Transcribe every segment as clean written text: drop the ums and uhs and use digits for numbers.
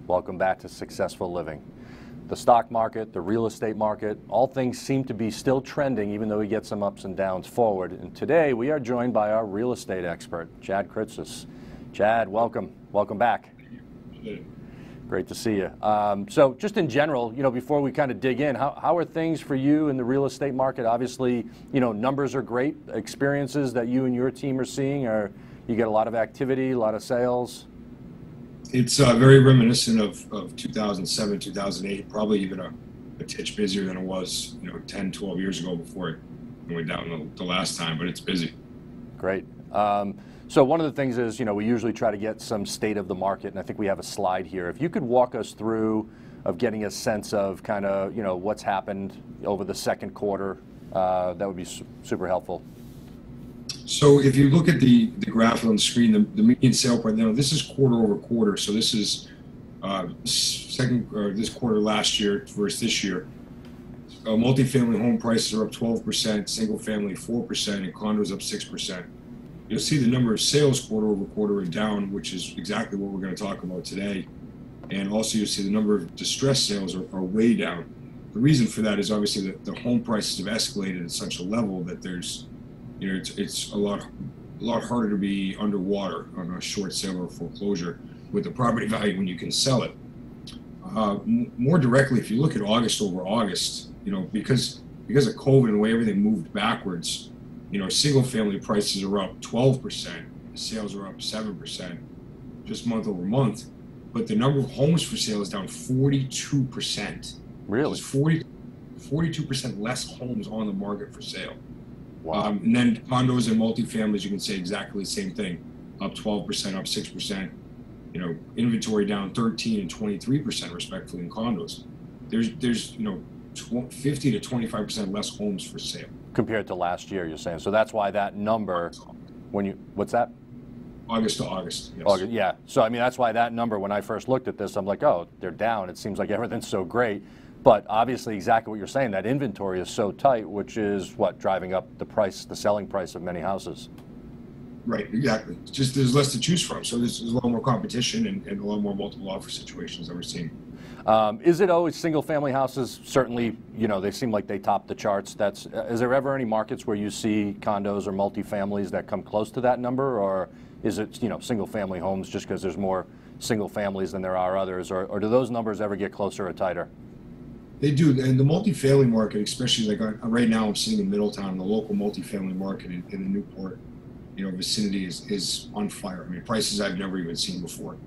Welcome back to Successful Living. The stock market, the real estate market, all things seem to be still trending even though we get some ups and downs forward. And today we are joined by our real estate expert, Chad Kritzas. Chad, welcome. Welcome back. Great to see you. So just in general, before we kind of dig in, how are things for you in the real estate market? Obviously, numbers are great. Experiences that you and your team are seeing, you get a lot of activity, a lot of sales? It's very reminiscent of 2007, 2008, probably even a titch busier than it was, 10, 12 years ago before it went down the last time, but it's busy. Great. So one of the things is, we usually try to get some state of the market, and I think we have a slide here. If you could walk us through of getting a sense of kind of, what's happened over the second quarter, that would be super helpful. So if you look at the graph on the screen, the median sale price, this is quarter over quarter. So this is this quarter last year versus this year. Multifamily home prices are up 12%, single family 4%, and condos up 6%. You'll see the number of sales quarter over quarter are down, which is exactly what we're going to talk about today. And also you'll see the number of distressed sales are way down. The reason for that is obviously that the home prices have escalated at such a level that there's it's a lot harder to be underwater on a short sale or foreclosure with the property value when you can sell it. More directly, if you look at August over August, because of COVID and the way everything moved backwards, single family prices are up 12%, sales are up 7%, just month over month, but the number of homes for sale is down 42%. Really? There's 42% less homes on the market for sale. Wow. And then condos and multifamilies, you can say exactly the same thing, up 12%, up 6%. Inventory down 13 and 23% respectively in condos. There's 50 to 25% less homes for sale Compared to last year, you're saying. So that's why that number, what's that? August to August. Yes. August, yeah. So that's why that number, when I first looked at this, I'm like, oh, they're down. It seems like everything's so great. But obviously, exactly what you're saying, that inventory is so tight, which is what driving up the selling price of many houses. Right, exactly. It's just there's less to choose from, so there's a lot more competition and a lot more multiple offer situations that we're seeing. Is it always single-family houses? Certainly, they seem like they top the charts. Is there ever any markets where you see condos or multifamilies that come close to that number, or is it single-family homes just because there's more single families than there are others, or do those numbers ever get closer or tighter? They do, and the multifamily market, especially right now, I'm sitting in Middletown. The local multifamily market in the Newport, vicinity is on fire. Prices I've never even seen before.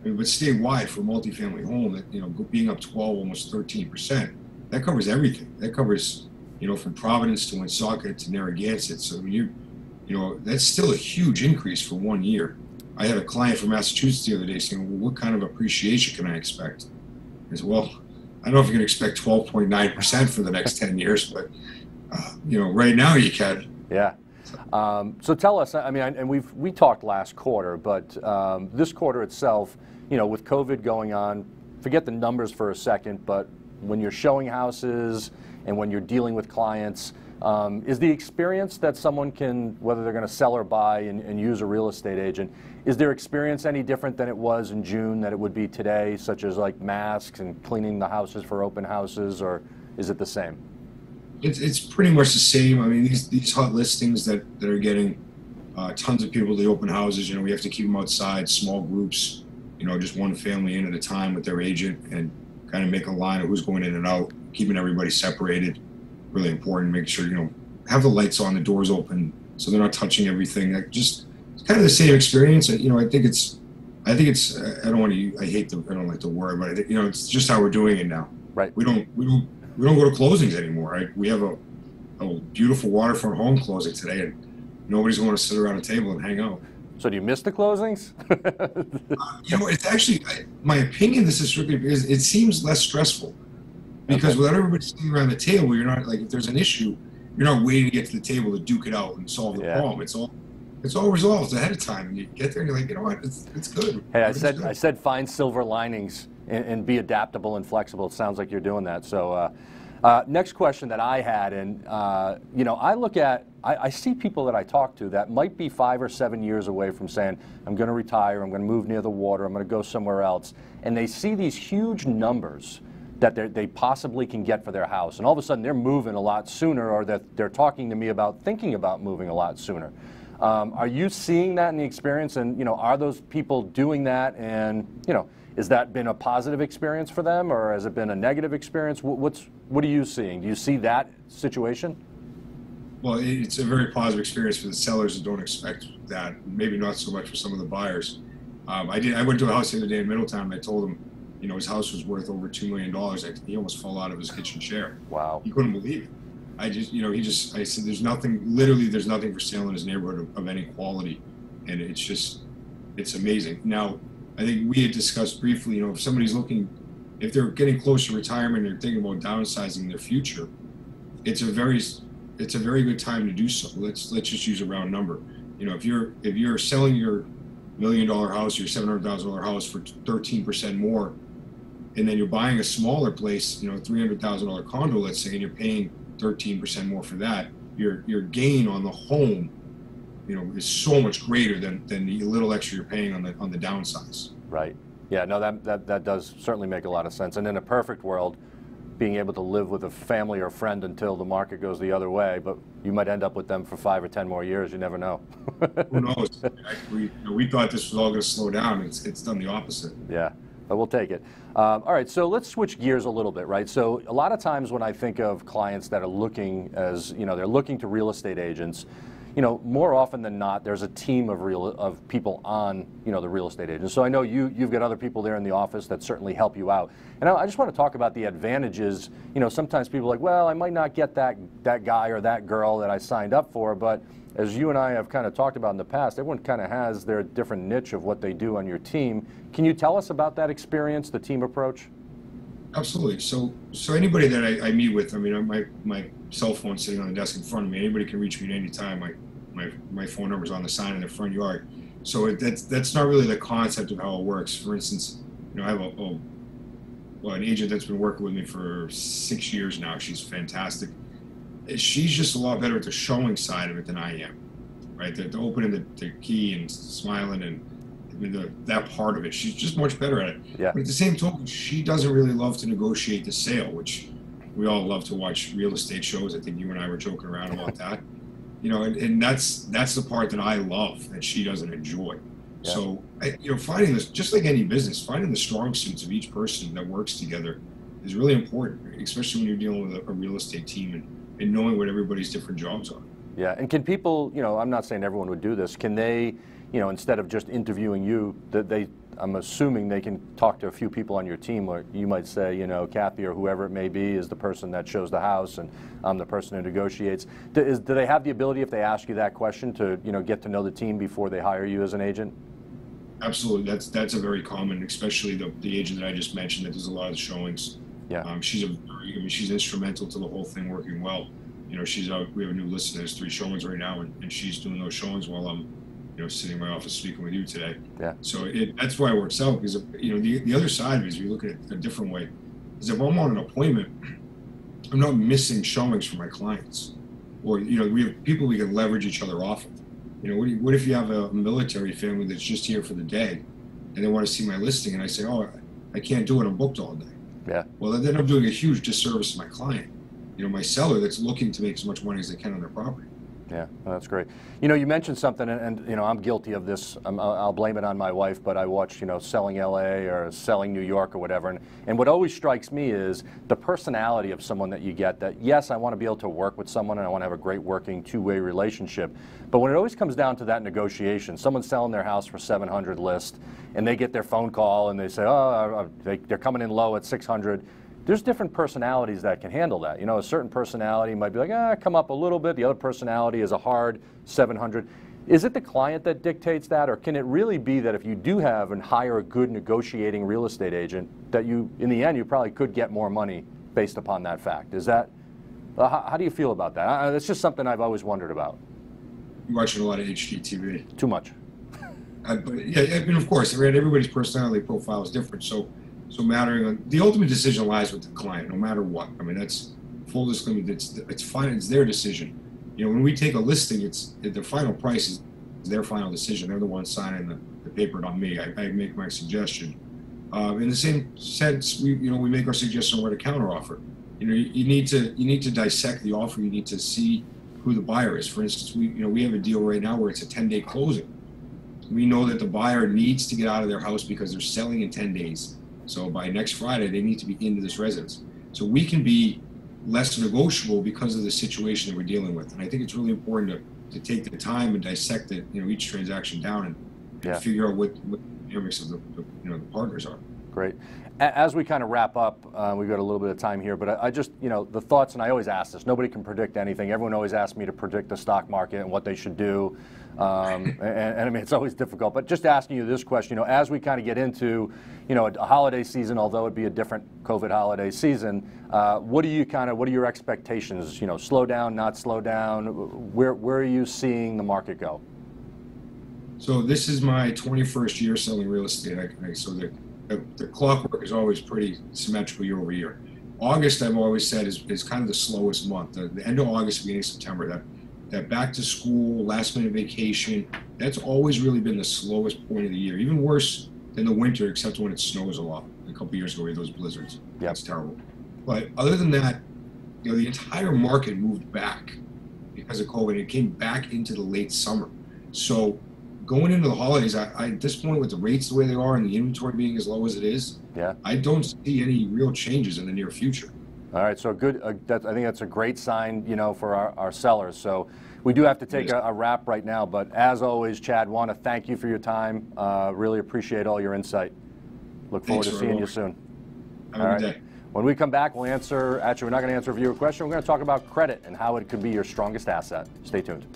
But statewide for a multifamily home, being up 12, almost 13%, that covers everything. That covers, from Providence to Woonsocket to Narragansett. So that's still a huge increase for 1 year. I had a client from Massachusetts the other day saying, well, what kind of appreciation can I expect? I said, well, I don't know if you can expect 12.9% for the next 10 years, but right now you can. Yeah. So tell us, and we talked last quarter, but this quarter itself, with COVID going on, forget the numbers for a second, but when you're showing houses and when you're dealing with clients, is the experience that someone can, whether they're going to sell or buy and use a real estate agent, is their experience any different than it was in June that it would be today, such as like masks and cleaning the houses for open houses, or is it the same? It's pretty much the same. These hot listings that are getting tons of people to the open houses, we have to keep them outside, small groups, just one family in at a time with their agent, and kind of make a line of who's going in and out, keeping everybody separated. Really important, making sure, have the lights on, the doors open, so they're not touching everything. It's kind of the same experience. I don't like the word, but it's just how we're doing it now. Right. We don't go to closings anymore. Right? We have a beautiful waterfront home closing today, and nobody's going to sit around a table and hang out. So do you miss the closings? It's actually, my opinion, this is strictly because it seems less stressful. Because without everybody sitting around the table, you're not, like, if there's an issue, you're not waiting to get to the table to duke it out and solve the problem. It's all resolved ahead of time, and you get there and you're like, you know what, it's good. Hey, I said find silver linings and be adaptable and flexible. It sounds like you're doing that. So Next question that I had, and you know, I see people that I talk to that might be 5 or 7 years away from saying, I'm going to retire, I'm going to move near the water, I'm going to go somewhere else, and they see these huge numbers that they possibly can get for their house, and all of a sudden they're moving a lot sooner, or that they're talking to me about thinking about moving a lot sooner. Are you seeing that in the experience, and you know, are those people doing that, and you know, has that been a positive experience for them, or has it been a negative experience? What are you seeing? Do you see that situation? Well, it's a very positive experience for the sellers that don't expect that. Maybe not so much for some of the buyers. I went to a house the other day in Middletown, and I told him, you know, his house was worth over $2 million. He almost fell out of his kitchen chair. Wow. He couldn't believe it. I said, there's nothing, literally there's nothing for sale in his neighborhood of any quality. And it's amazing. Now, I think we had discussed briefly, you know, if somebody's looking, if they're getting close to retirement and they're thinking about downsizing their future, it's a very good time to do so. Let's just use a round number. You know, if you're selling your $1 million house, your $700,000 house for 13% more, and then you're buying a smaller place, you know, $300,000 condo, let's say, and you're paying 13% more for that, your gain on the home, you know, is so much greater than the little extra you're paying on the downsize. Right. Yeah. No, that does certainly make a lot of sense. And in a perfect world, being able to live with a family or friend until the market goes the other way, but you might end up with them for 5 or 10 more years. You never know. Who knows? We thought this was all going to slow down. It's done the opposite. Yeah. But we'll take it. All right, so let's switch gears a little bit, right? So a lot of times when I think of clients that are looking as, you know, they're looking to real estate agents, you know, more often than not, there's a team of people on, you know, the real estate agents. So I know you've got other people there in the office that certainly help you out. And I just want to talk about the advantages. You know, sometimes people are like, well, I might not get that guy or that girl that I signed up for, but as you and I have kind of talked about in the past, everyone kind of has their different niche of what they do on your team. Can you tell us about that experience, the team approach? Absolutely. So anybody that I meet with, I mean, my cell phone's sitting on the desk in front of me. Anybody can reach me at any time. My phone number's on the sign in the front yard. So that's not really the concept of how it works. For instance, you know, I have an agent that's been working with me for 6 years now. She's fantastic. She's just a lot better at the showing side of it than I am, right? The opening the key and smiling and that part of it. She's just much better at it. Yeah. But at the same token, she doesn't really love to negotiate the sale, which we all love to watch real estate shows. I think you and I were joking around about that. You know, and that's the part that I love that she doesn't enjoy. Yeah. So, you know, finding this, just like any business, finding the strong suits of each person that works together is really important, especially when you're dealing with a real estate team and knowing what everybody's different jobs are. Yeah, and can people, you know, I'm not saying everyone would do this, can they, you know, instead of just interviewing you, I'm assuming they can talk to a few people on your team, or you might say, you know, Kathy or whoever it may be is the person that shows the house and I'm the person who negotiates. Do they have the ability, if they ask you that question, to, you know, get to know the team before they hire you as an agent? Absolutely. That's a very common, especially the agent that I just mentioned that does a lot of the showings. Yeah. She's instrumental to the whole thing working well. You know, we have a new list. There's 3 showings right now, and she's doing those showings while I'm, you know, sitting in my office speaking with you today. Yeah. So that's why it works out, because, you know, the other side of it is, if you look at it a different way, is if I'm on an appointment, I'm not missing showings for my clients. Or, you know, we have people we can leverage each other off of. You know, what if you have a military family that's just here for the day and they want to see my listing, and I say, oh, I can't do it, I'm booked all day. Yeah. Well, then I'm doing a huge disservice to my client, you know, my seller that's looking to make as much money as they can on their property. Yeah, well, that's great. You know, you mentioned something, and you know, I'm guilty of this. I'll blame it on my wife, but I watch, you know, Selling LA or Selling New York or whatever, and what always strikes me is the personality of someone that you get. That, yes, I want to be able to work with someone and I want to have a great working two-way relationship, but when it always comes down to that negotiation, someone's selling their house for 700 list, and they get their phone call and they say, oh, they're coming in low at 600. There's different personalities that can handle that. You know, a certain personality might be like, come up a little bit. The other personality is a hard 700. Is it the client that dictates that, or can it really be that if you do have and hire a good negotiating real estate agent, that you, in the end, you probably could get more money based upon that fact? Is that, how do you feel about that? It's just something I've always wondered about. You're watching a lot of HGTV. Too much. But yeah, I mean, of course, everybody's personality profile is different. So the ultimate decision lies with the client, no matter what. I mean, that's full disclaimer, it's fine. It's their decision. You know, when we take a listing, it's the final price is their final decision. They're the ones signing the paper, not me. I make my suggestion. In the same sense, we make our suggestion on where to counter offer. You know, you need to dissect the offer. You need to see who the buyer is. For instance, we have a deal right now where it's a 10-day closing. We know that the buyer needs to get out of their house because they're selling in 10 days. So by next Friday, they need to be into this residence. So we can be less negotiable because of the situation that we're dealing with. And I think it's really important to take the time and dissect it, each transaction down and figure out what the dynamics of the partners are. Great. As we kind of wrap up, we've got a little bit of time here, but I just, the thoughts, and I always ask this, nobody can predict anything. Everyone always asks me to predict the stock market and what they should do. And I mean, it's always difficult, but just asking you this question, as we kind of get into, a holiday season, although it'd be a different COVID holiday season, what are your expectations? Slow down, not slow down? Where are you seeing the market go? So this is my 21st year selling real estate. So the clockwork is always pretty symmetrical year over year. August, I've always said, is kind of the slowest month. The end of August, beginning of September, that back to school, last minute vacation, that's always really been the slowest point of the year. Even worse than the winter, except when it snows a lot. A couple of years ago, we had those blizzards. Yep. That's terrible. But other than that, the entire market moved back because of COVID. It came back into the late summer. So going into the holidays, at this point, with the rates the way they are and the inventory being as low as it is, I don't see any real changes in the near future. All right, so good. I think that's a great sign, for our sellers. So we do have to take a wrap right now, but as always, Chad, want to thank you for your time. Really appreciate all your insight. Look forward to seeing you soon. Have a good day. When we come back, we'll answer. Actually, we're not going to answer a viewer question. We're going to talk about credit and how it could be your strongest asset. Stay tuned.